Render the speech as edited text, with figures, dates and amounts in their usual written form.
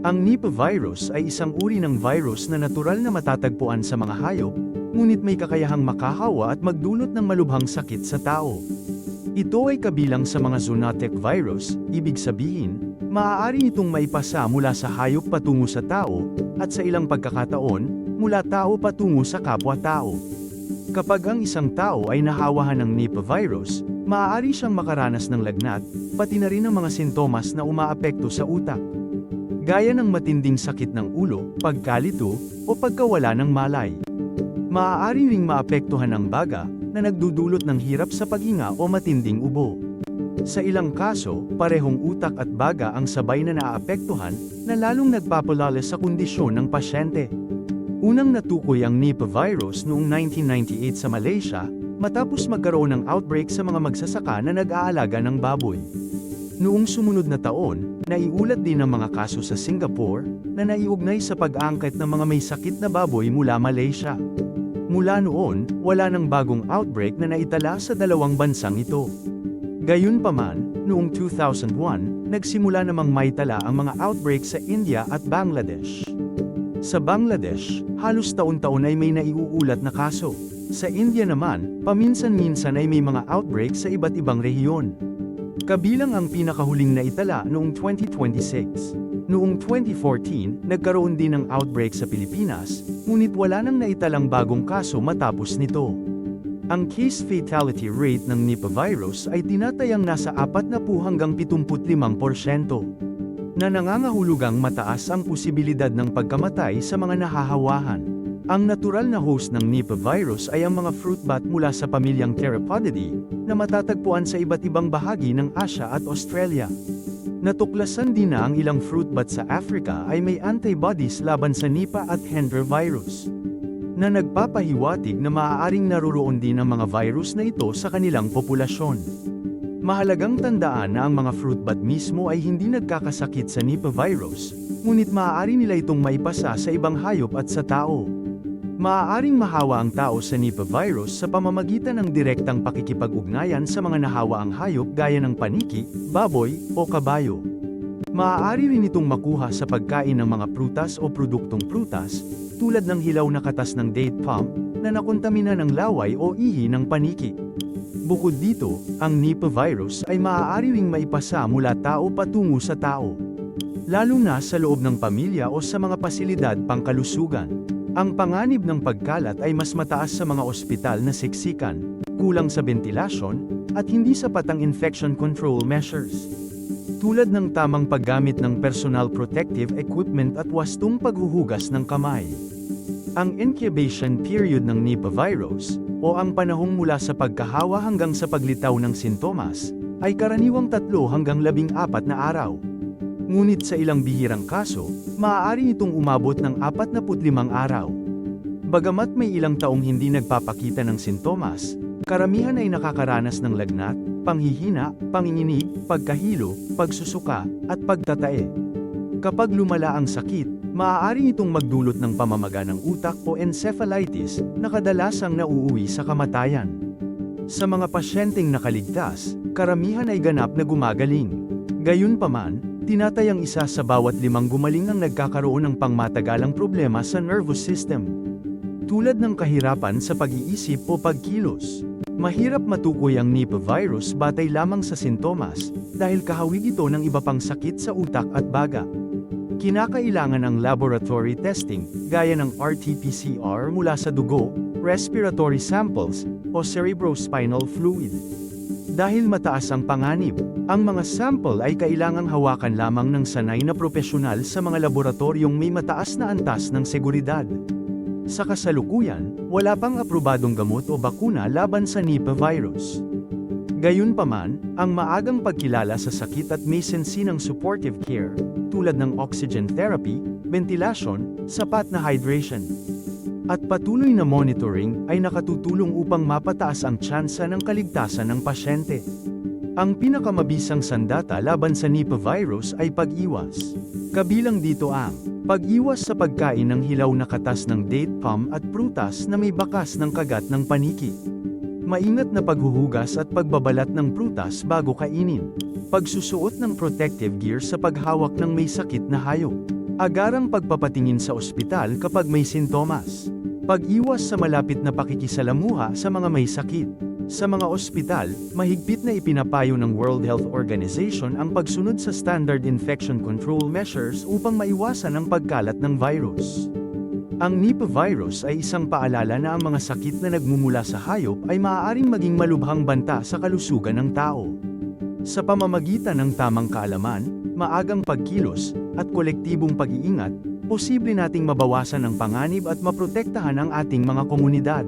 Ang Nipah virus ay isang uri ng virus na natural na matatagpuan sa mga hayop, ngunit may kakayahang makahawa at magdulot ng malubhang sakit sa tao. Ito ay kabilang sa mga zoonotic virus, ibig sabihin, maaari itong maipasa mula sa hayop patungo sa tao, at sa ilang pagkakataon, mula tao patungo sa kapwa-tao. Kapag ang isang tao ay nahawahan ng Nipah virus, maaari siyang makaranas ng lagnat, pati na rin ang mga sintomas na umaapekto sa utak. Gaya ng matinding sakit ng ulo, pagkalito, o pagkawala ng malay. Maaari ring maapektuhan ang baga, na nagdudulot ng hirap sa paghinga o matinding ubo. Sa ilang kaso, parehong utak at baga ang sabay na naaapektuhan, na lalong nagpapalala sa kondisyon ng pasyente. Unang natukoy ang Nipah virus noong 1998 sa Malaysia, matapos magkaroon ng outbreak sa mga magsasaka na nag-aalaga ng baboy. Noong sumunod na taon, naiulat din ang mga kaso sa Singapore, na naiugnay sa pag-aangkat ng mga may sakit na baboy mula Malaysia. Mula noon, wala nang bagong outbreak na naitala sa dalawang bansang ito. Gayunpaman, noong 2001, nagsimula namang maitala ang mga outbreak sa India at Bangladesh. Sa Bangladesh, halos taon-taon ay may naiuulat na kaso. Sa India naman, paminsan-minsan ay may mga outbreak sa iba't ibang rehiyon. Kabilang ang pinakahuling naitala noong 2026. Noong 2014, nagkaroon din ng outbreak sa Pilipinas, ngunit wala nang naitalang bagong kaso matapos nito. Ang case fatality rate ng Nipah virus ay tinatayang nasa 40 hanggang 75%, na nangangahulugang mataas ang posibilidad ng pagkamatay sa mga nahahawahan. Ang natural na host ng Nipah virus ay ang mga fruit bat mula sa pamilyang Therapodidae, na matatagpuan sa iba't ibang bahagi ng Asia at Australia. Natuklasan din na ang ilang fruit bat sa Africa ay may antibodies laban sa Nipah at Hendra virus, na nagpapahiwatig na maaaring naroroon din ang mga virus na ito sa kanilang populasyon. Mahalagang tandaan na ang mga fruit bat mismo ay hindi nagkakasakit sa Nipah virus, ngunit maaari nila itong maipasa sa ibang hayop at sa tao. Maaaring mahawa ang tao sa Nipah virus sa pamamagitan ng direktang pakikipag-ugnayan sa mga nahawaang hayop gaya ng paniki, baboy, o kabayo. Maaari rin itong makuha sa pagkain ng mga prutas o produktong prutas, tulad ng hilaw na katas ng date palm, na nakontamina ng laway o ihi ng paniki. Bukod dito, ang Nipah virus ay maaari ring maipasa mula tao patungo sa tao, lalo na sa loob ng pamilya o sa mga pasilidad pangkalusugan. Ang panganib ng pagkalat ay mas mataas sa mga ospital na siksikan, kulang sa bentilasyon, at hindi sapat ang infection control measures, tulad ng tamang paggamit ng personal protective equipment at wastong paghuhugas ng kamay. Ang incubation period ng Nipah virus, o ang panahong mula sa pagkahawa hanggang sa paglitaw ng sintomas, ay karaniwang 3 hanggang 14 na araw. Ngunit sa ilang bihirang kaso, maaari itong umabot ng 45 araw. Bagamat may ilang taong hindi nagpapakita ng sintomas, karamihan ay nakakaranas ng lagnat, panghihina, panginginig, pagkahilo, pagsusuka, at pagtatae. Kapag lumala ang sakit, maaari itong magdulot ng pamamaga ng utak o encephalitis, na kadalasang nauuwi sa kamatayan. Sa mga pasyenteng nakaligtas, karamihan ay ganap na gumagaling. Gayunpaman, tinatayang 1 sa bawat 5 gumaling ang nagkakaroon ng pangmatagalang problema sa nervous system, tulad ng kahirapan sa pag-iisip o pagkilos. Mahirap matukoy ang Nipah virus batay lamang sa sintomas, dahil kahawig ito ng iba pang sakit sa utak at baga. Kinakailangan ang laboratory testing, gaya ng RT-PCR mula sa dugo, respiratory samples, o cerebrospinal fluid. Dahil mataas ang panganib, ang mga sample ay kailangang hawakan lamang ng sanay na propesyonal sa mga laboratoryong may mataas na antas ng seguridad. Sa kasalukuyan, wala pang aprobadong gamot o bakuna laban sa Nipah virus. Gayunpaman, ang maagang pagkilala sa sakit at may sensi ng supportive care, tulad ng oxygen therapy, ventilasyon, sapat na hydration, at patuloy na monitoring ay nakatutulong upang mapataas ang tsansa ng kaligtasan ng pasyente. Ang pinakamabisang sandata laban sa Nipah virus ay pag-iwas. Kabilang dito ang pag-iwas sa pagkain ng hilaw na katas ng date palm at prutas na may bakas ng kagat ng paniki. Maingat na paghuhugas at pagbabalat ng prutas bago kainin. Pagsusuot ng protective gear sa paghawak ng may sakit na hayop. Agarang pagpapatingin sa ospital kapag may sintomas. Pag-iwas sa malapit na pakikisalamuha sa mga may sakit. Sa mga ospital, mahigpit na ipinapayo ng World Health Organization ang pagsunod sa standard infection control measures upang maiwasan ang pagkalat ng virus. Ang Nipah virus ay isang paalala na ang mga sakit na nagmumula sa hayop ay maaaring maging malubhang banta sa kalusugan ng tao. Sa pamamagitan ng tamang kaalaman, maagang pagkilos, at kolektibong pag-iingat, posible nating mabawasan ang panganib at maprotektahan ang ating mga komunidad.